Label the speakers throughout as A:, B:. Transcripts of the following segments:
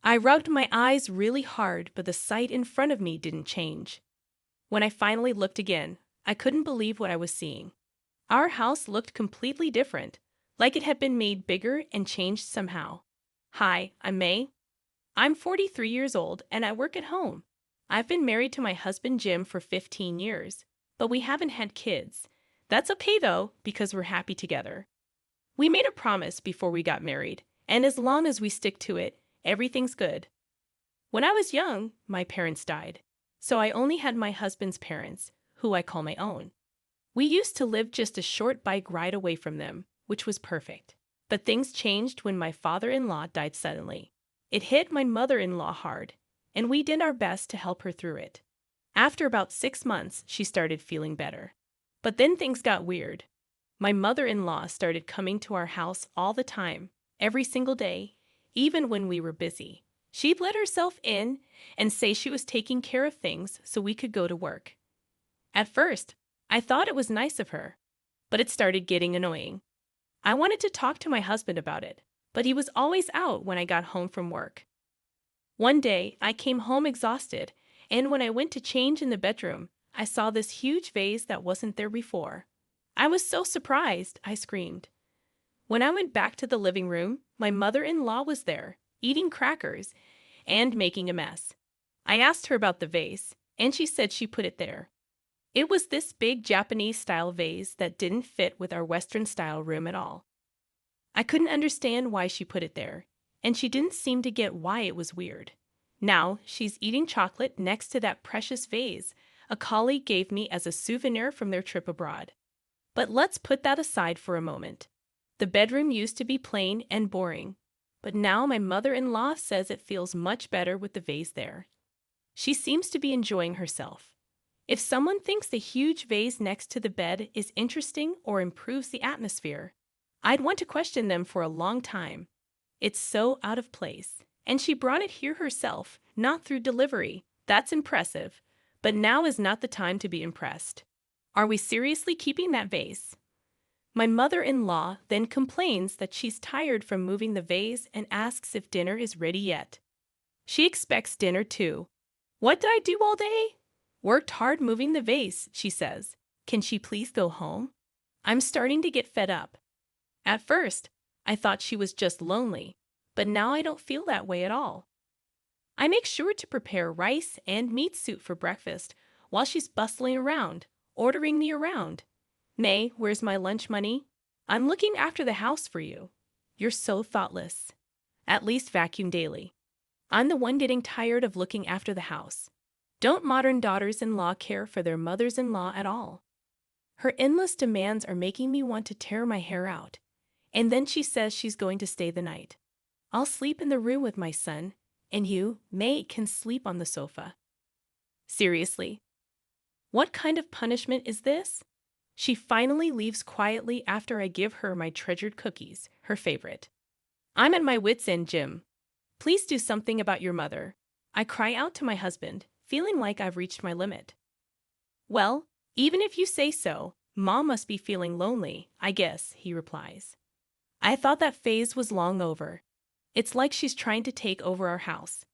A: I rubbed my eyes really hard, but the sight in front of me didn't change. When I finally looked again, I couldn't believe what I was seeing. Our house looked completely different, like it had been made bigger and changed somehow. Hi, I'm May. I'm 43 years old and I work at home. I've been married to my husband Jim for 15 years, but we haven't had kids. That's okay though, because we're happy together. We made a promise before we got married, and as long as we stick to it, everything's good. When I was young, my parents died, so I only had my husband's parents, who I call my own. We used to live just a short bike ride away from them, which was perfect. But things changed when my father-in-law died suddenly. It hit my mother-in-law hard, and we did our best to help her through it. After about 6 months, she started feeling better. But then things got weird. My mother-in-law started coming to our house all the time, every single day, even when we were busy. She'd let herself in and say she was taking care of things so we could go to work. At first, I thought it was nice of her, but it started getting annoying. I wanted to talk to my husband about it, but he was always out when I got home from work. One day, I came home exhausted, and when I went to change in the bedroom, I saw this huge vase that wasn't there before. I was so surprised, I screamed. When I went back to the living room, my mother-in-law was there, eating crackers and making a mess. I asked her about the vase, and she said she put it there. It was this big Japanese-style vase that didn't fit with our Western-style room at all. I couldn't understand why she put it there, and she didn't seem to get why it was weird. Now, she's eating chocolate next to that precious vase a colleague gave me as a souvenir from their trip abroad. But let's put that aside for a moment. The bedroom used to be plain and boring, but now my mother-in-law says it feels much better with the vase there. She seems to be enjoying herself. If someone thinks the huge vase next to the bed is interesting or improves the atmosphere, I'd want to question them for a long time. It's so out of place. And she brought it here herself, not through delivery. That's impressive. But now is not the time to be impressed. Are we seriously keeping that vase? My mother-in-law then complains that she's tired from moving the vase and asks if dinner is ready yet. She expects dinner too. What did I do all day? Worked hard moving the vase, she says. Can she please go home? I'm starting to get fed up. At first, I thought she was just lonely, but now I don't feel that way at all. I make sure to prepare rice and meat soup for breakfast while she's bustling around, ordering me around. May, where's my lunch money? I'm looking after the house for you. You're so thoughtless. At least vacuum daily. I'm the one getting tired of looking after the house. Don't modern daughters-in-law care for their mothers-in-law at all? Her endless demands are making me want to tear my hair out. And then she says she's going to stay the night. I'll sleep in the room with my son, and you, May, can sleep on the sofa. Seriously? What kind of punishment is this? She finally leaves quietly after I give her my treasured cookies, her favorite. I'm at my wit's end, Jim. Please do something about your mother. I cry out to my husband, feeling like I've reached my limit. Well, even if you say so, Mom must be feeling lonely, I guess, he replies. I thought that phase was long over. It's like she's trying to take over our house.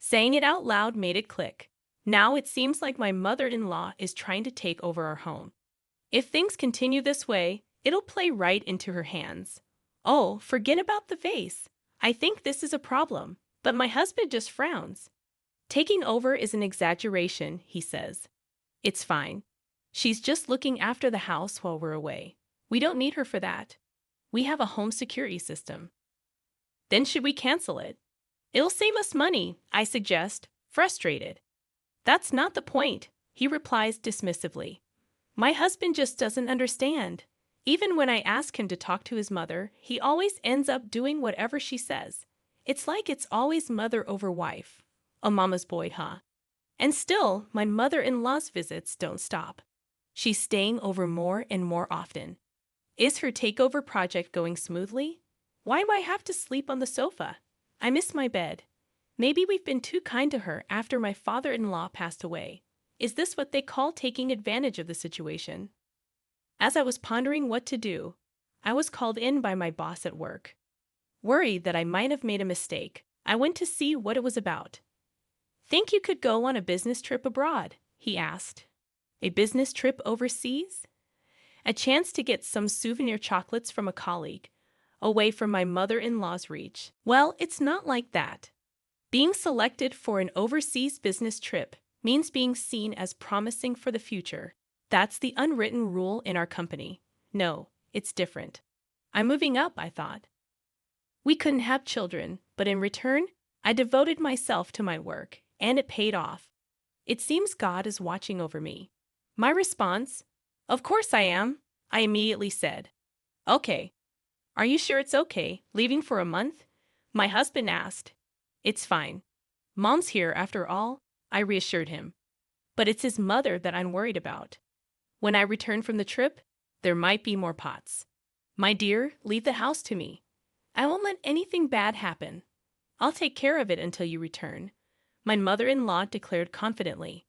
A: Saying it out loud made it click. Now it seems like my mother-in-law is trying to take over our home. If things continue this way, it'll play right into her hands. Oh, forget about the vase. I think this is a problem, but my husband just frowns. Taking over is an exaggeration, he says. It's fine. She's just looking after the house while we're away. We don't need her for that. We have a home security system. Then should we cancel it? It'll save us money, I suggest, frustrated. That's not the point, he replies dismissively. My husband just doesn't understand. Even when I ask him to talk to his mother, he always ends up doing whatever she says. It's like it's always mother over wife. A mama's boy, huh? And still, my mother-in-law's visits don't stop. She's staying over more and more often. Is her takeover project going smoothly? Why do I have to sleep on the sofa? I miss my bed. Maybe we've been too kind to her after my father-in-law passed away. Is this what they call taking advantage of the situation? As I was pondering what to do, I was called in by my boss at work. Worried that I might have made a mistake, I went to see what it was about. Think you could go on a business trip abroad? He asked. A business trip overseas? A chance to get some souvenir chocolates from a colleague, away from my mother-in-law's reach. Well, it's not like that. Being selected for an overseas business trip means being seen as promising for the future. That's the unwritten rule in our company. No, it's different. I'm moving up, I thought. We couldn't have children, but in return, I devoted myself to my work, and it paid off. It seems God is watching over me. My response, "Of course I am," I immediately said. "Okay. Are you sure it's okay, leaving for a month?" My husband asked. "It's fine. Mom's here after all," I reassured him. "But it's his mother that I'm worried about. When I return from the trip, there might be more pots. My dear, leave the house to me. I won't let anything bad happen. I'll take care of it until you return," my mother-in-law declared confidently.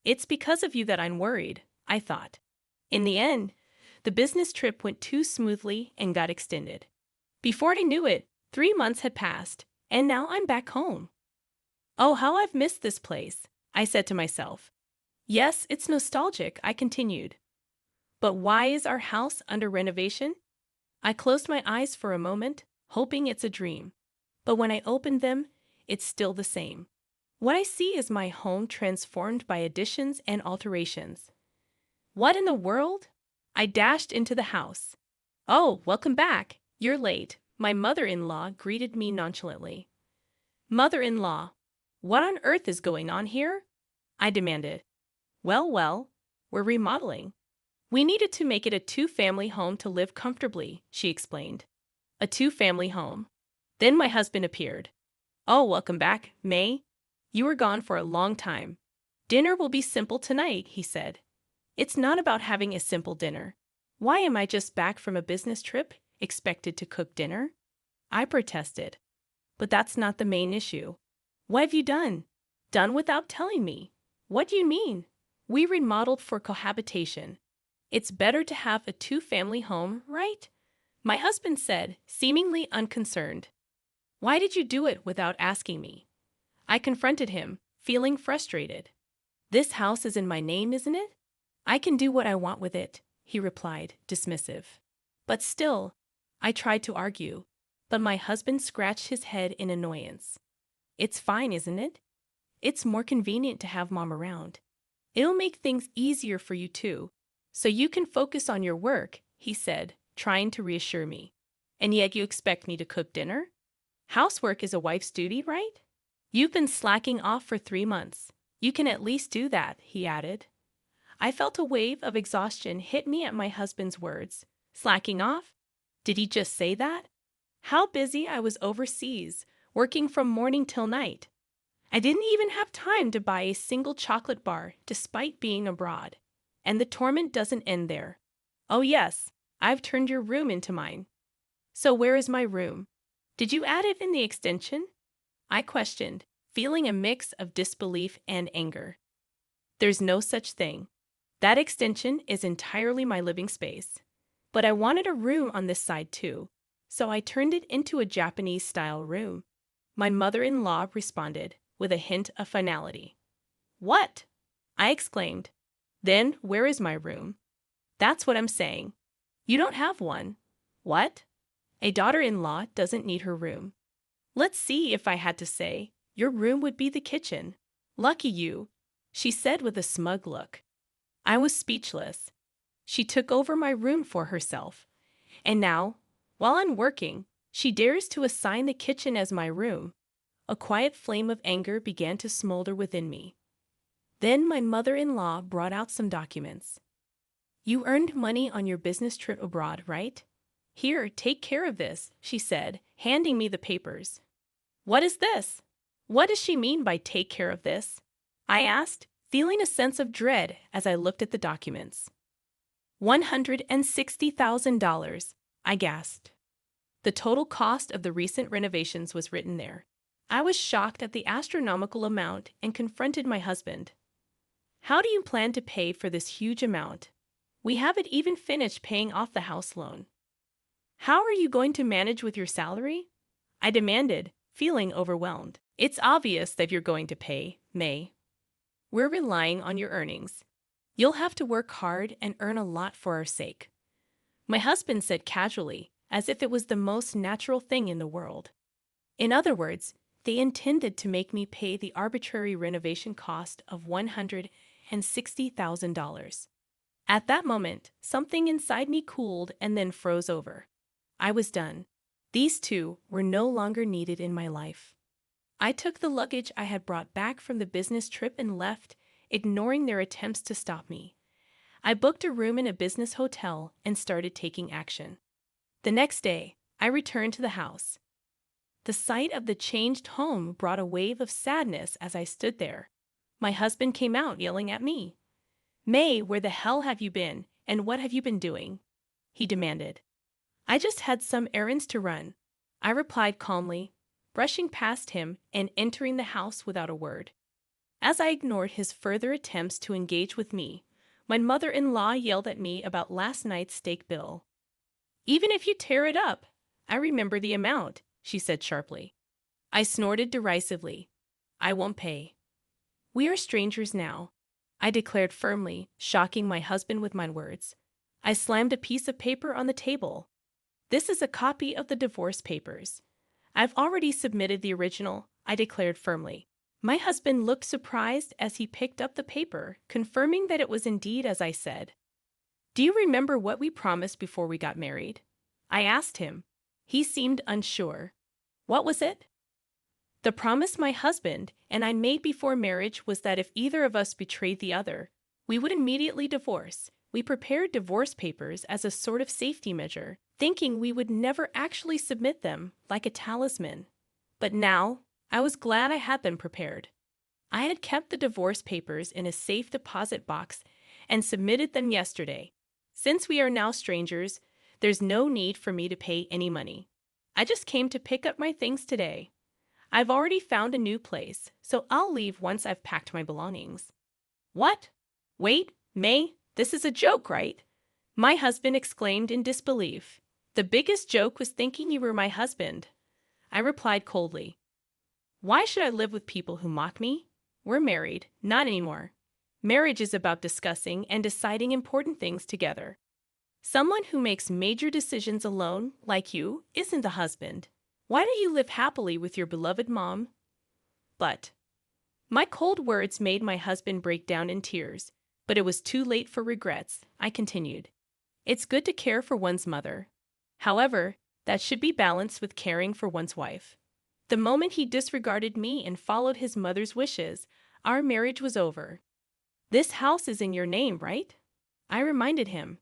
A: "It's because of you that I'm worried," I thought. In the end, the business trip went too smoothly and got extended. Before I knew it, 3 months had passed, and now I'm back home. "Oh, how I've missed this place," I said to myself. "Yes, it's nostalgic," I continued. "But why is our house under renovation?" I closed my eyes for a moment, hoping it's a dream. But when I opened them, it's still the same. What I see is my home transformed by additions and alterations. What in the world? I dashed into the house. "Oh, welcome back. You're late," my mother-in-law greeted me nonchalantly. "Mother-in-law, what on earth is going on here?" I demanded. Well, we're remodeling. We needed to make it a two-family home to live comfortably," she explained. "A two-family home." Then my husband appeared. "Oh, welcome back, May. You were gone for a long time. Dinner will be simple tonight," he said. "It's not about having a simple dinner. Why am I just back from a business trip, expected to cook dinner?" I protested. "But that's not the main issue. What have you done? Done without telling me? What do you mean?" "We remodeled for cohabitation. It's better to have a two-family home, right?" my husband said, seemingly unconcerned. "Why did you do it without asking me?" I confronted him, feeling frustrated. "This house is in my name, isn't it? I can do what I want with it," he replied, dismissive. But still, I tried to argue, but my husband scratched his head in annoyance. "It's fine, isn't it? It's more convenient to have Mom around. It'll make things easier for you too, so you can focus on your work," he said, trying to reassure me. "And yet you expect me to cook dinner? Housework is a wife's duty, right? You've been slacking off for 3 months. You can at least do that," he added. I felt a wave of exhaustion hit me at my husband's words. Slacking off? Did he just say that? How busy I was overseas, working from morning till night. I didn't even have time to buy a single chocolate bar despite being abroad. And the torment doesn't end there. "Oh yes, I've turned your room into mine." "So where is my room? Did you add it in the extension?" I questioned, feeling a mix of disbelief and anger. "There's no such thing. That extension is entirely my living space. But I wanted a room on this side too, so I turned it into a Japanese-style room," my mother-in-law responded, with a hint of finality. "What?" I exclaimed. "Then where is my room?" "That's what I'm saying. You don't have one." "What?" "A daughter-in-law doesn't need her room." "Let's see, if I had to say, your room would be the kitchen." "Lucky you," she said with a smug look. I was speechless. She took over my room for herself. And now, while I'm working, she dares to assign the kitchen as my room. A quiet flame of anger began to smolder within me. Then my mother-in-law brought out some documents. "You earned money on your business trip abroad, right? Here, take care of this," she said, handing me the papers. "What is this? What does she mean by take care of this?" I asked, feeling a sense of dread as I looked at the documents. $160,000, I gasped. The total cost of the recent renovations was written there. I was shocked at the astronomical amount and confronted my husband. "How do you plan to pay for this huge amount? We haven't even finished paying off the house loan." "How are you going to manage with your salary?" I demanded, feeling overwhelmed. It's obvious that you're going to pay, May. We're relying on your earnings. You'll have to work hard and earn a lot for our sake. My husband said casually, as if it was the most natural thing in the world. In other words, they intended to make me pay the arbitrary renovation cost of $160,000. At that moment, something inside me cooled and then froze over. I was done. These two were no longer needed in my life. I took the luggage I had brought back from the business trip and left, ignoring their attempts to stop me. I booked a room in a business hotel and started taking action. The next day, I returned to the house. The sight of the changed home brought a wave of sadness as I stood there. My husband came out yelling at me. "May, where the hell have you been, and what have you been doing?" he demanded. "I just had some errands to run," I replied calmly, brushing past him and entering the house without a word. As I ignored his further attempts to engage with me, my mother-in-law yelled at me about last night's steak bill. "Even if you tear it up, I remember the amount," she said sharply. I snorted derisively. "I won't pay." "We are strangers now," I declared firmly, shocking my husband with my words. I slammed a piece of paper on the table. "This is a copy of the divorce papers. I've already submitted the original," I declared firmly. My husband looked surprised as he picked up the paper, confirming that it was indeed as I said. "Do you remember what we promised before we got married?" I asked him. He seemed unsure. "What was it?" "The promise my husband and I made before marriage was that if either of us betrayed the other, we would immediately divorce. We prepared divorce papers as a sort of safety measure, thinking we would never actually submit them like a talisman. But now, I was glad I had them prepared. I had kept the divorce papers in a safe deposit box and submitted them yesterday. Since we are now strangers, there's no need for me to pay any money. I just came to pick up my things today. I've already found a new place, so I'll leave once I've packed my belongings." "What? Wait, May, this is a joke, right?" my husband exclaimed in disbelief. "The biggest joke was thinking you were my husband," I replied coldly. "Why should I live with people who mock me? We're married, not anymore. Marriage is about discussing and deciding important things together. Someone who makes major decisions alone, like you, isn't a husband. Why don't you live happily with your beloved mom?" But my cold words made my husband break down in tears, but it was too late for regrets. I continued. "It's good to care for one's mother. However, that should be balanced with caring for one's wife." The moment he disregarded me and followed his mother's wishes, our marriage was over. "This house is in your name, right?" I reminded him.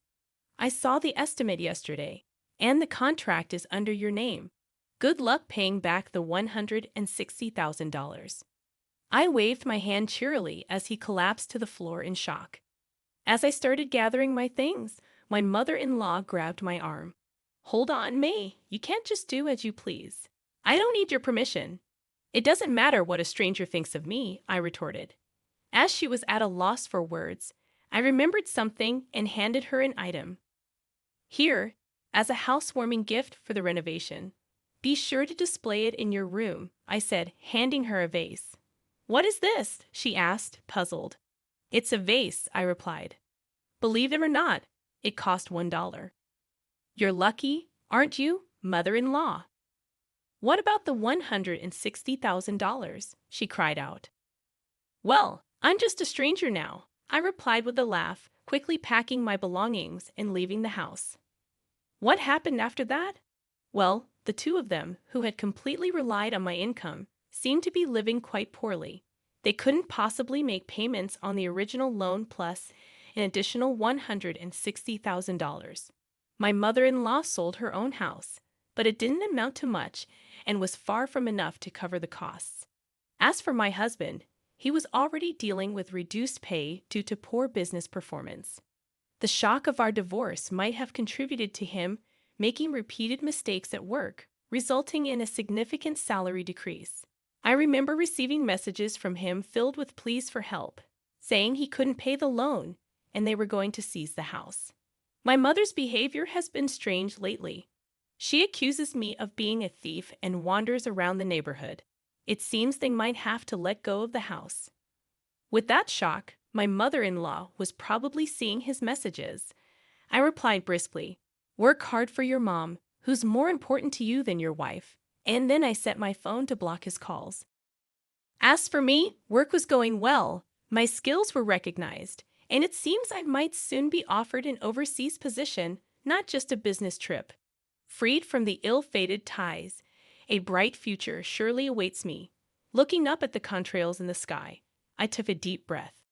A: "I saw the estimate yesterday, and the contract is under your name. Good luck paying back the $160,000. I waved my hand cheerily as he collapsed to the floor in shock. As I started gathering my things, my mother-in-law grabbed my arm. "Hold on, May. You can't just do as you please. I don't need your permission." "It doesn't matter what a stranger thinks of me," I retorted. As she was at a loss for words, I remembered something and handed her an item. "Here, as a housewarming gift for the renovation. Be sure to display it in your room," I said, handing her a vase. "What is this?" she asked, puzzled. "It's a vase," I replied. "Believe it or not, it cost $1. "You're lucky, aren't you, mother-in-law?" "What about the $160,000? She cried out. "Well, I'm just a stranger now," I replied with a laugh, quickly packing my belongings and leaving the house. What happened after that? Well, the two of them, who had completely relied on my income, seemed to be living quite poorly. They couldn't possibly make payments on the original loan plus an additional $160,000. My mother-in-law sold her own house, but it didn't amount to much and was far from enough to cover the costs. As for my husband, he was already dealing with reduced pay due to poor business performance. The shock of our divorce might have contributed to him making repeated mistakes at work, resulting in a significant salary decrease. I remember receiving messages from him filled with pleas for help, saying he couldn't pay the loan and they were going to seize the house. My mother's behavior has been strange lately. She accuses me of being a thief and wanders around the neighborhood. It seems they might have to let go of the house. With that shock, my mother-in-law was probably seeing his messages. I replied briskly, "Work hard for your mom, who's more important to you than your wife." And then I set my phone to block his calls. As for me, work was going well. My skills were recognized, and it seems I might soon be offered an overseas position, not just a business trip. Freed from the ill-fated ties, a bright future surely awaits me. Looking up at the contrails in the sky, I took a deep breath.